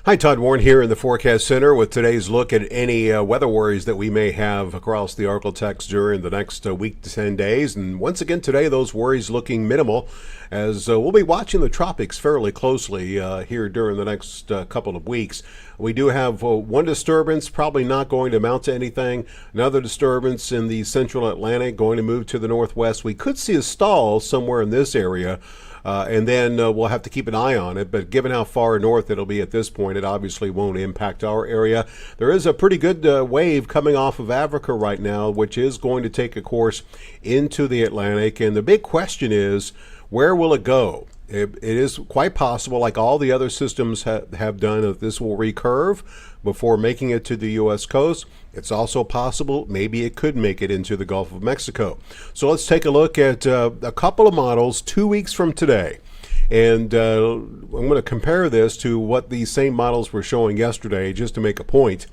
Hi, Todd Warren here in the Forecast Center with today's look at any weather worries that we may have across the ArkLaTex during the next week to 10 days. And once again today, those worries looking minimal as we'll be watching the tropics fairly closely here during the next couple of weeks. We do have one disturbance, probably not going to amount to anything. Another disturbance in the central Atlantic going to move to the northwest. We could see a stall somewhere in this area. And then we'll have to keep an eye on it. But given how far north it'll be at this point, it obviously won't impact our area. There is a pretty good wave coming off of Africa right now, which is going to take a course into the Atlantic. And the big question is, where will it go? It is quite possible, like all the other systems have done, that this will recurve before making it to the U.S. coast. It's also possible maybe it could make it into the Gulf of Mexico. So let's take a look at a couple of models 2 weeks from today. And I'm going to compare this to what these same models were showing yesterday just to make a point.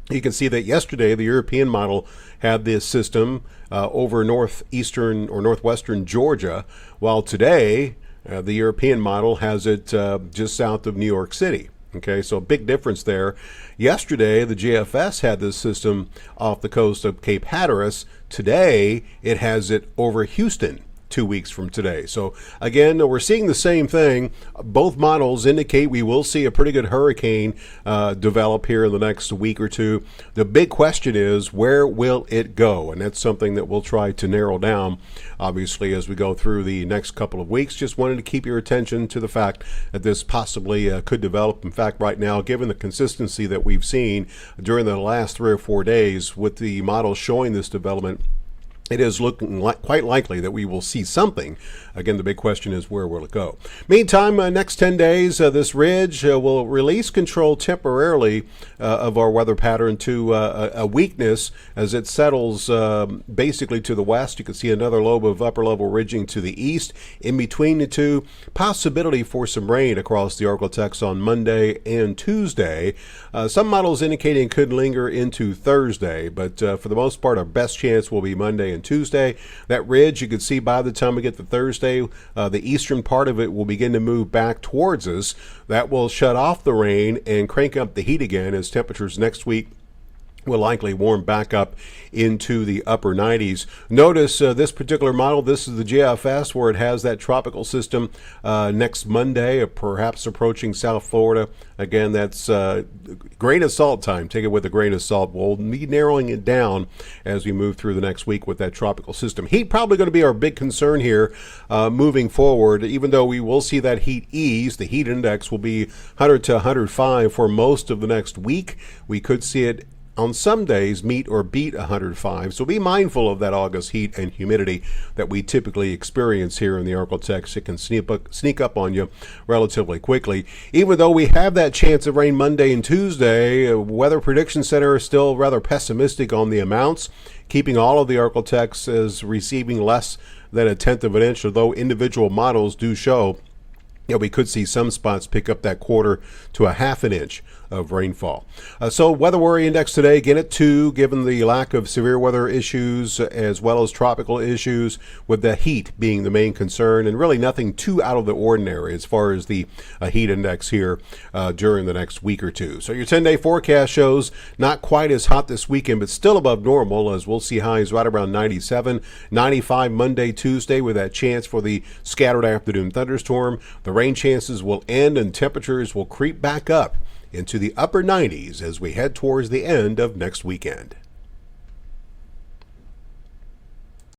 You can see that yesterday the European model had this system over northeastern or northwestern Georgia, while today the European model has it just south of New York City. Okay, so a big difference there. Yesterday, the GFS had this system off the coast of Cape Hatteras. Today, it has it over Houston 2 weeks from today. So again, we're seeing the same thing. Both models indicate we will see a pretty good hurricane develop here in the next week or two. The big question is, where will it go? And that's something that we'll try to narrow down, obviously, as we go through the next couple of weeks. Just wanted to keep your attention to the fact that this possibly could develop. In fact, right now, given the consistency that we've seen during the last 3 or 4 days with the models showing this development, it is looking quite likely that we will see something. Again, the big question is, where will it go? Meantime, next 10 days, this ridge will release control temporarily of our weather pattern to a weakness as it settles basically to the west. You can see another lobe of upper level ridging to the east. In between the two, possibility for some rain across the ArkLaTex on Monday and Tuesday. Some models indicating it could linger into Thursday, but for the most part, our best chance will be Monday and Tuesday. That ridge, you can see by the time we get to Thursday, the eastern part of it will begin to move back towards us. That will shut off the rain and crank up the heat again as temperatures next week will likely warm back up into the upper 90s. Notice this particular model, this is the GFS, where it has that tropical system next Monday, perhaps approaching South Florida. Again, that's grain of salt time. Take it with a grain of salt. We'll be narrowing it down as we move through the next week with that tropical system. Heat probably going to be our big concern here moving forward. Even though we will see that heat ease, the heat index will be 100 to 105 for most of the next week. We could see it on some days meet or beat 105. So be mindful of that August heat and humidity that we typically experience here in the ArkLaTex. It can sneak up on you relatively quickly. Even though we have that chance of rain Monday and Tuesday, Weather Prediction Center is still rather pessimistic on the amounts, keeping all of the ArkLaTex as receiving less than 1/10 of an inch, although individual models do show we could see some spots pick up that 1/4 to 1/2 an inch of rainfall. So weather worry index today, again at 2, given the lack of severe weather issues as well as tropical issues, with the heat being the main concern, and really nothing too out of the ordinary as far as the heat index here during the next week or two. So your 10-day forecast shows not quite as hot this weekend, but still above normal, as we'll see highs right around 97, 95 Monday, Tuesday, with that chance for the scattered afternoon thunderstorm. The rain chances will end and temperatures will creep back up into the upper 90s as we head towards the end of next weekend.